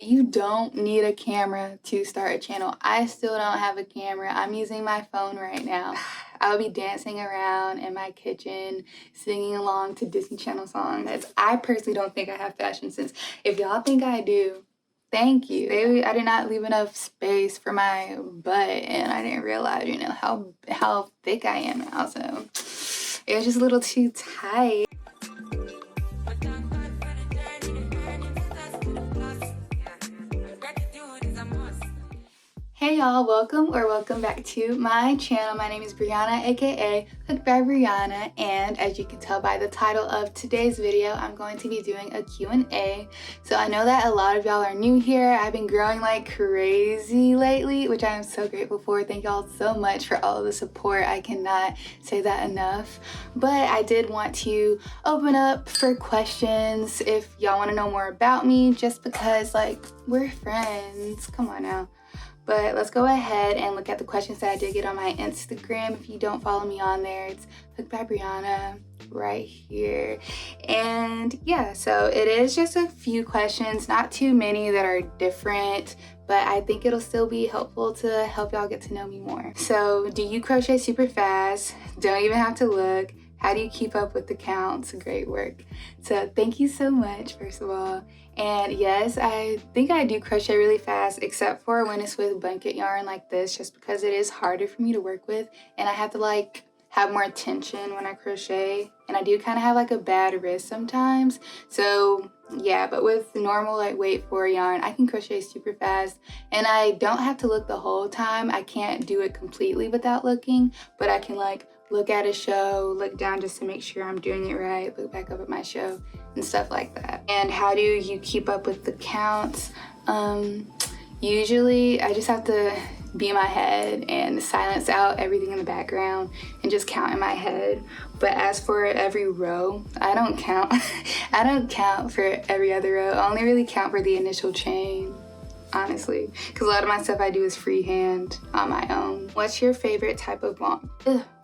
You don't need a camera to start a channel. I still don't have a camera. I'm using my phone right now. I would be dancing around in my kitchen, singing along to Disney Channel songs. I personally don't think I have fashion sense. If y'all think I do, thank you. I did not leave enough space for my butt, and I didn't realize, how thick I am now. So it was just a little too tight. Hey y'all, welcome back to my channel. My name is Brianna, aka Cooked by Brianna, and as you can tell by the title of today's video, I'm going to be doing a Q&A. So I know that a lot of y'all are new here. I've been growing like crazy lately, which I am so grateful for. Thank y'all so much for all of the support. I cannot say that enough. But I did want to open up for questions if y'all want to know more about me, just because like we're friends. Come on now. But let's go ahead and look at the questions that I did get on my Instagram. If you don't follow me on there, it's Cooked by Brianna right here. And yeah, so it is just a few questions, not too many that are different, but I think it'll still be helpful to help y'all get to know me more. So, do you crochet super fast? Don't even have to look. How do you keep up with the counts? Great work. So thank you so much, first of all. And yes, I think I do crochet really fast, except for when it's with blanket yarn like this, just because it is harder for me to work with. And I have to like have more tension when I crochet. And I do kind of have like a bad wrist sometimes. So yeah, but with normal like weight 4 yarn, I can crochet super fast. And I don't have to look the whole time. I can't do it completely without looking, but I can like look at a show, look down just to make sure I'm doing it right, look back up at my show and stuff like that. And how do you keep up with the counts? Usually I just have to be in my head and silence out everything in the background and just count in my head. But as for every row, I don't count. I don't count for every other row. I only really count for the initial chain, honestly, because a lot of my stuff I do is freehand on my own. What's your favorite type of yarn?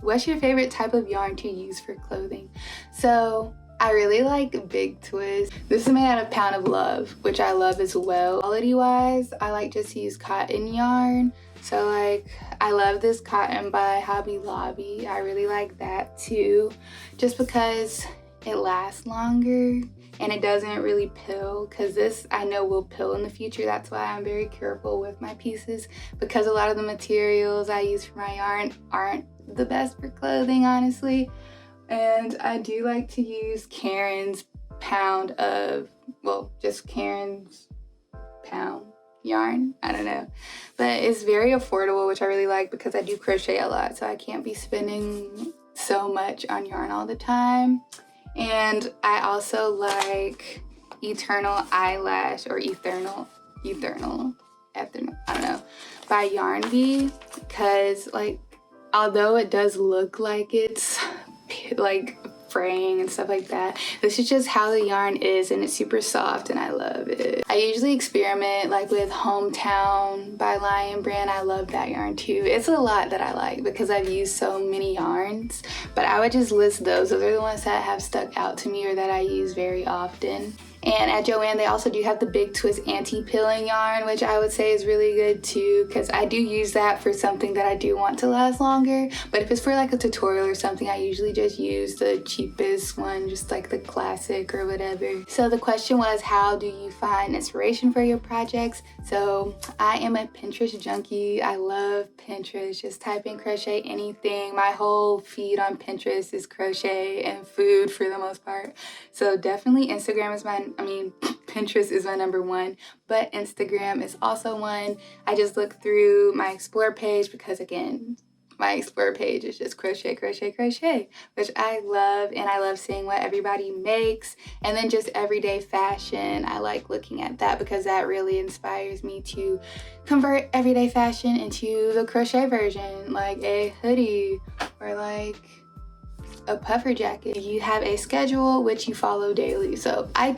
What's your favorite type of yarn to use for clothing? So I really like big twists. This is made out of Pound of Love, which I love as well. Quality wise, I like just to use cotton yarn. So like I love this cotton by Hobby Lobby. I really like that too, just because it lasts longer and it doesn't really pill, because this I know will pill in the future. That's why I'm very careful with my pieces, because a lot of the materials I use for my yarn aren't the best for clothing, honestly. And I do like to use Karen's pound of, well, just Karen's pound yarn, I don't know, but it's very affordable, which I really like because I do crochet a lot, so I can't be spending so much on yarn all the time. And I also like Eternal Eyelash, or Eternal, I don't know, by Yarn Bee, because like although it does look like it's like fraying and stuff like that, this is just how the yarn is, and it's super soft and I love it. I usually experiment like with Hometown by Lion Brand. I love that yarn too. It's a lot that I like because I've used so many yarns, but I would just list those. Those are the ones that have stuck out to me or that I use very often. And at Joann, they also do have the Big Twist anti-pilling yarn, which I would say is really good too, because I do use that for something that I do want to last longer. But if it's for like a tutorial or something, I usually just use the cheapest one, just like the classic or whatever. So the question was, how do you find inspiration for your projects? So I am a Pinterest junkie. I love Pinterest. Just type in crochet anything. My whole feed on Pinterest is crochet and food for the most part. So definitely Instagram is Pinterest is my number one, but Instagram is also one. I just look through my Explore page because, again, my Explore page is just crochet, crochet, crochet, which I love, and I love seeing what everybody makes. And then just everyday fashion, I like looking at that because that really inspires me to convert everyday fashion into the crochet version, like a hoodie or like a puffer jacket. You have a schedule which you follow daily. So I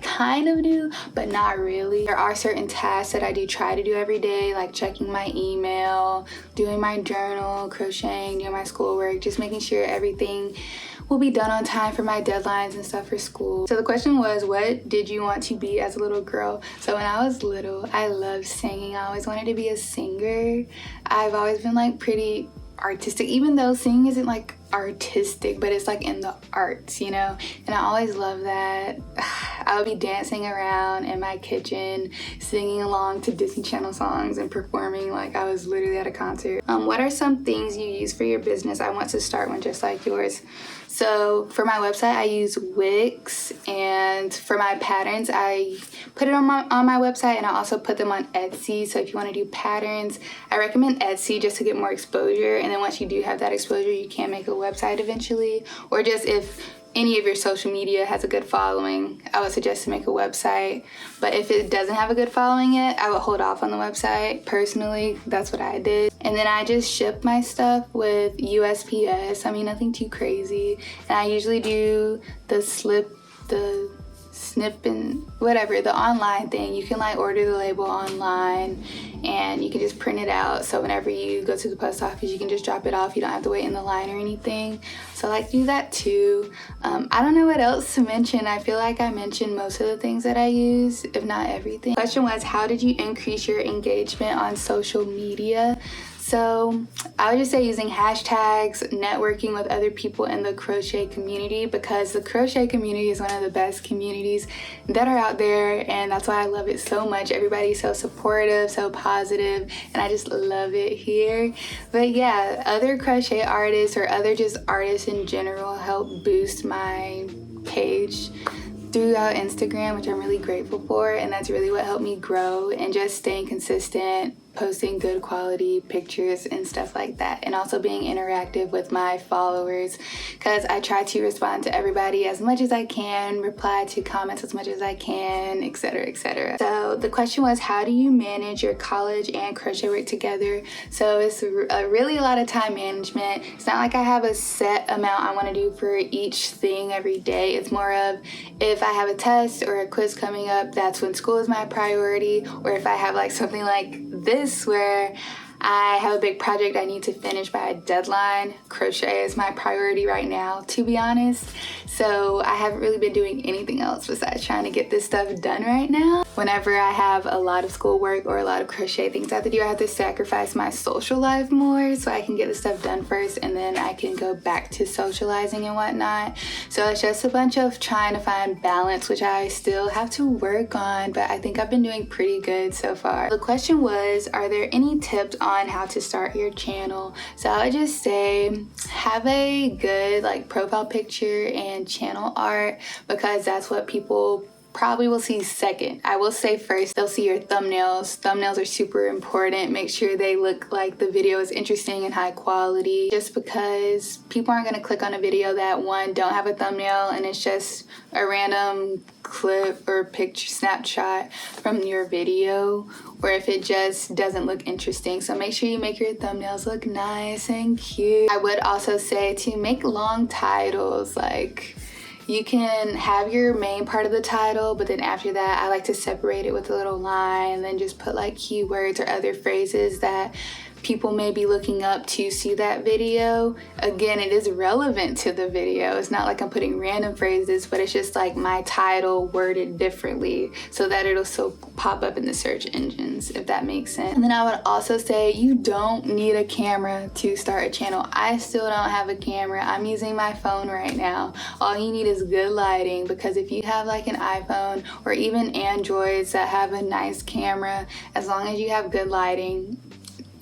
kind of do, but not really. There are certain tasks that I do try to do every day, like checking my email, doing my journal, crocheting, doing my schoolwork, just making sure everything will be done on time for my deadlines and stuff for school. So the question was, what did you want to be as a little girl? So when I was little, I loved singing. I always wanted to be a singer. I've always been like pretty artistic, even though singing isn't like artistic, but it's like in the arts, you know, and I always love that. I would be dancing around in my kitchen, singing along to Disney Channel songs and performing like I was literally at a concert. What are some things you use for your business? I want to start one just like yours. So for my website, I use Wix, and for my patterns, I put it on my website, and I also put them on Etsy. So if you want to do patterns, I recommend Etsy just to get more exposure, and then once you do have that exposure, you can make a website eventually, or just if any of your social media has a good following, I would suggest to make a website. But if it doesn't have a good following yet, I would hold off on the website. Personally, that's what I did. And then I just ship my stuff with USPS. I mean, nothing too crazy. And I usually do the snip and whatever, the online thing. You can like order the label online and you can just print it out, so whenever you go to the post office you can just drop it off. You don't have to wait in the line or anything. So I like to do that too. I don't know what else to mention. I feel like I mentioned most of the things that I use, if not everything. The question was, how did you increase your engagement on social media? So I would just say using hashtags, networking with other people in the crochet community, because the crochet community is one of the best communities that are out there, and that's why I love it so much. Everybody's so supportive, so positive, and I just love it here. But yeah, other crochet artists or other just artists in general help boost my page throughout Instagram, which I'm really grateful for, and that's really what helped me grow, and just staying consistent, posting good quality pictures and stuff like that, and also being interactive with my followers, because I try to respond to everybody as much as I can, reply to comments as much as I can, etc, etc. So the question was, how do you manage your college and crochet work together? So it's really a lot of time management. It's not like I have a set amount I want to do for each thing every day. It's more of, if I have a test or a quiz coming up, that's when school is my priority, or if I have like something like this where I have a big project I need to finish by a deadline, crochet is my priority right now, to be honest. So I haven't really been doing anything else besides trying to get this stuff done right now. Whenever I have a lot of schoolwork or a lot of crochet things I have to do, I have to sacrifice my social life more so I can get the stuff done first, and then I can go back to socializing and whatnot. So it's just a bunch of trying to find balance, which I still have to work on, but I think I've been doing pretty good so far. The question was, are there any tips on how to start your channel? So I would just say, have a good like profile picture and channel art, because that's what people probably will see second. I will say first, they'll see your thumbnails. Thumbnails are super important. Make sure they look like the video is interesting and high quality, just because people aren't going to click on a video that, one, don't have a thumbnail and it's just a random clip or picture snapshot from your video, or if it just doesn't look interesting. So make sure you make your thumbnails look nice and cute. I would also say to make long titles. Like, you can have your main part of the title, but then after that I like to separate it with a little line, and then just put like keywords or other phrases that people may be looking up to see that video. Again, it is relevant to the video. It's not like I'm putting random phrases, but it's just like my title worded differently so that it'll still pop up in the search engines, if that makes sense. And then I would also say, you don't need a camera to start a channel. I still don't have a camera. I'm using my phone right now. All you need is good lighting, because if you have like an iPhone or even Androids that have a nice camera, as long as you have good lighting,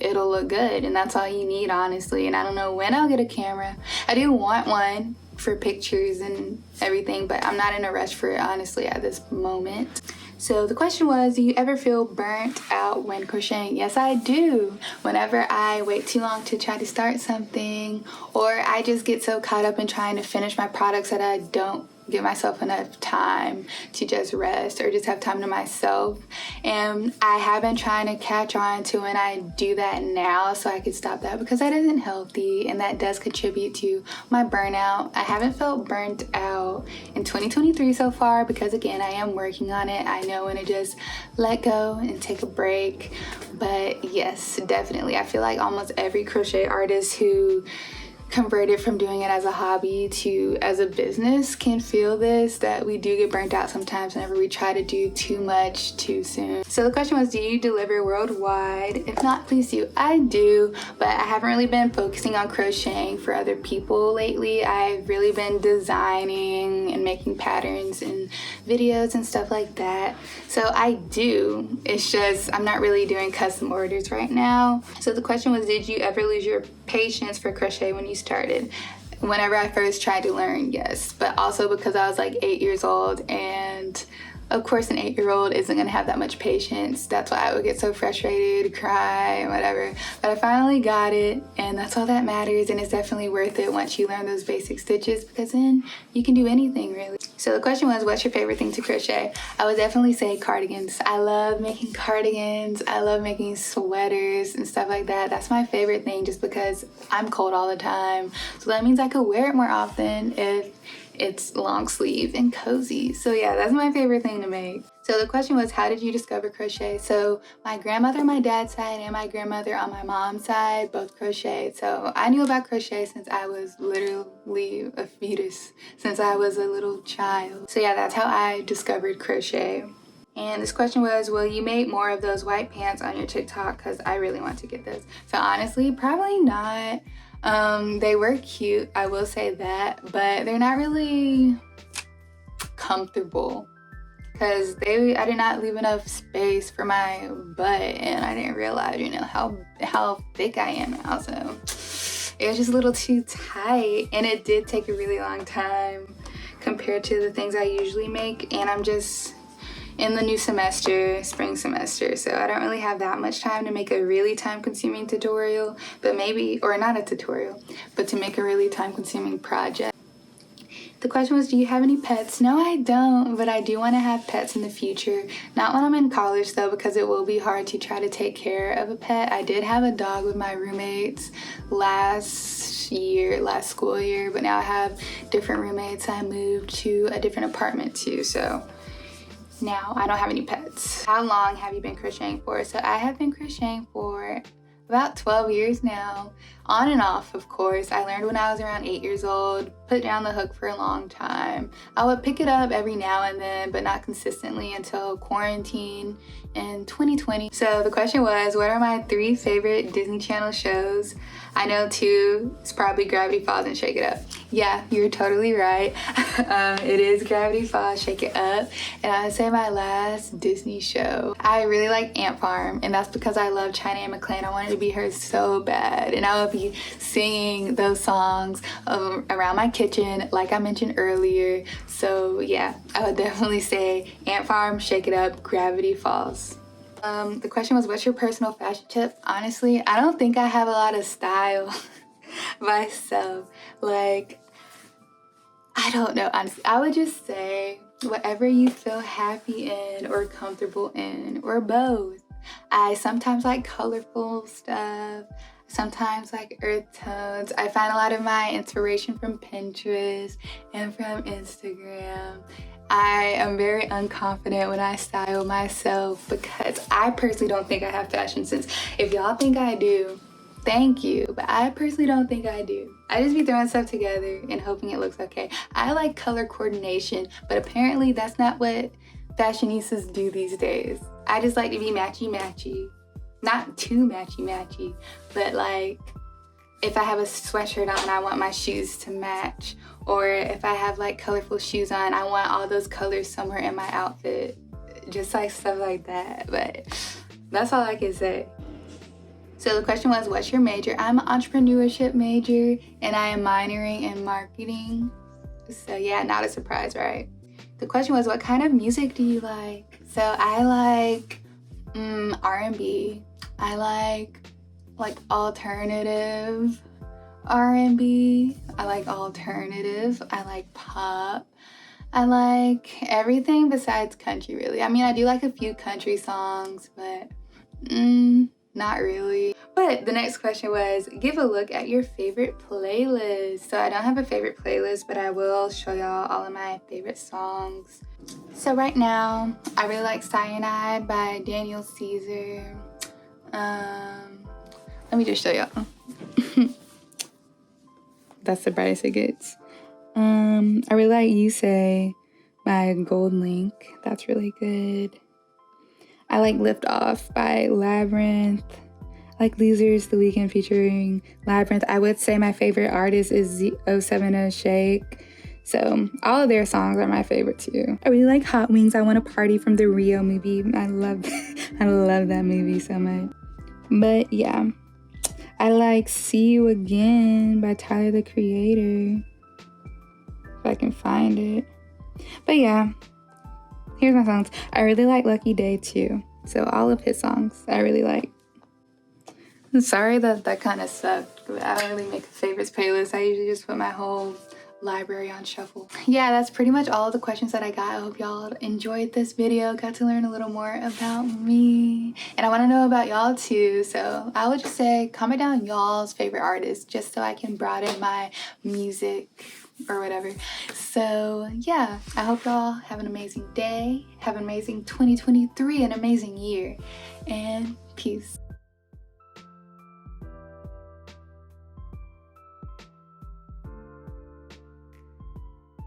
it'll look good, and that's all you need, honestly. And I don't know when I'll get a camera. I do want one for pictures and everything, but I'm not in a rush for it, honestly, at this moment. So the question was, do you ever feel burnt out when crocheting? Yes, I do. Whenever I wait too long to try to start something, or I just get so caught up in trying to finish my products that I don't give myself enough time to just rest or just have time to myself. And I have been trying to catch on to when I do that now so I could stop that, because that isn't healthy and that does contribute to my burnout. I haven't felt burnt out in 2023 so far, because again, I am working on it. I know when to just let go and take a break. But yes, definitely. I feel like almost every crochet artist who converted from doing it as a hobby to as a business can feel this, that we do get burnt out sometimes whenever we try to do too much too soon. So the question was, do you deliver worldwide? If not, please do. I do, but I haven't really been focusing on crocheting for other people lately. I've really been designing and making patterns and videos and stuff like that. So I do, it's just I'm not really doing custom orders right now. So the question was, did you ever lose your patience for crochet when you started? Whenever I first tried to learn, yes, but also because I was like 8 years old, and of course an 8-year-old isn't gonna have that much patience. That's why I would get so frustrated, cry, and whatever. But I finally got it, and that's all that matters, and it's definitely worth it once you learn those basic stitches, because then you can do anything really. So the question was, what's your favorite thing to crochet? I would definitely say cardigans. I love making cardigans. I love making sweaters and stuff like that. That's my favorite thing, just because I'm cold all the time. So that means I could wear it more often if it's long sleeve and cozy. So yeah, that's my favorite thing to make. So the question was, how did you discover crochet? So my grandmother on my dad's side and my grandmother on my mom's side both crocheted. So I knew about crochet since I was literally a fetus, since I was a little child. So yeah, that's how I discovered crochet. And this question was, will you make more of those white pants on your TikTok? Because I really want to get those. So honestly, probably not. They were cute, I will say that, but they're not really comfortable because I did not leave enough space for my butt, and I didn't realize, you know, how thick I am now. So it was just a little too tight, and it did take a really long time compared to the things I usually make. And I'm just in the new semester, spring semester, so I don't really have that much time to make a really time-consuming tutorial, but maybe, or not a tutorial, but to make a really time-consuming project. The question was, do you have any pets? No, I don't, but I do want to have pets in the future. Not when I'm in college though, because it will be hard to try to take care of a pet. I did have a dog with my roommates last school year, but now I have different roommates. I moved to a different apartment too, so now I don't have any pets. How long have you been crocheting for? So I have been crocheting for about 12 years now, on and off, of course. I learned when I was around 8 years old, put down the hook for a long time. I would pick it up every now and then, but not consistently until quarantine in 2020. So the question was, what are my 3 favorite Disney Channel shows? I know 2 is probably Gravity Falls and Shake It Up. Yeah, you're totally right. It is Gravity Falls, Shake It Up. And I would say my last Disney show, I really like Ant Farm, and that's because I love China Anne McClain. I wanted to be her so bad, and I would be singing those songs around my kitchen, like I mentioned earlier. So yeah, I would definitely say Ant Farm, Shake It Up, Gravity Falls. The question was, what's your personal fashion tip? Honestly, I don't think I have a lot of style myself. Like, I don't know, honestly. I would just say whatever you feel happy in or comfortable in, or both. I sometimes like colorful stuff, sometimes like earth tones. I find a lot of my inspiration from Pinterest and from Instagram. I am very unconfident when I style myself because I personally don't think I have fashion sense. If y'all think I do, thank you, but I personally don't think I do. I just be throwing stuff together and hoping it looks okay. I like color coordination, but apparently that's not what fashionistas do these days. I just like to be matchy-matchy. Not too matchy-matchy, but like if I have a sweatshirt on, I want my shoes to match. Or if I have like colorful shoes on, I want all those colors somewhere in my outfit. Just like stuff like that, but that's all I can say. So the question was, what's your major? I'm an entrepreneurship major and I am minoring in marketing. So yeah, not a surprise, right? The question was, what kind of music do you like? So I like R&B. I like alternative R&B. I like alternative. I like pop. I like everything besides country, really. I mean, I do like a few country songs, but not really. But the next question was, give a look at your favorite playlist. So I don't have a favorite playlist, but I will show y'all all of my favorite songs. So right now, I really like Cyanide by Daniel Caesar. Let me just show y'all. That's the brightest it gets. I really like You Say by Gold Link. That's really good. I like Lift Off by Labyrinth. I like Losers, The Weeknd featuring Labyrinth. I would say my favorite artist is 070 Shake. So all of their songs are my favorite too. I really like Hot Wings, I Want to Party from the Rio movie. I love that movie so much. But yeah, I like See You Again by Tyler, the Creator. If I can find it. But yeah, here's my songs. I really like Lucky Day too. So all of his songs I really like. I'm sorry that kind of sucked, but I don't really make a favorites playlist. I usually just put my whole library on shuffle. Yeah, that's pretty much all of the questions that I got. I hope y'all enjoyed this video, got to learn a little more about me, and I want to know about y'all too. So I would just say comment down y'all's favorite artists just so I can broaden my music or whatever. So yeah, I hope y'all have an amazing day, have an amazing 2023, an amazing year, and peace.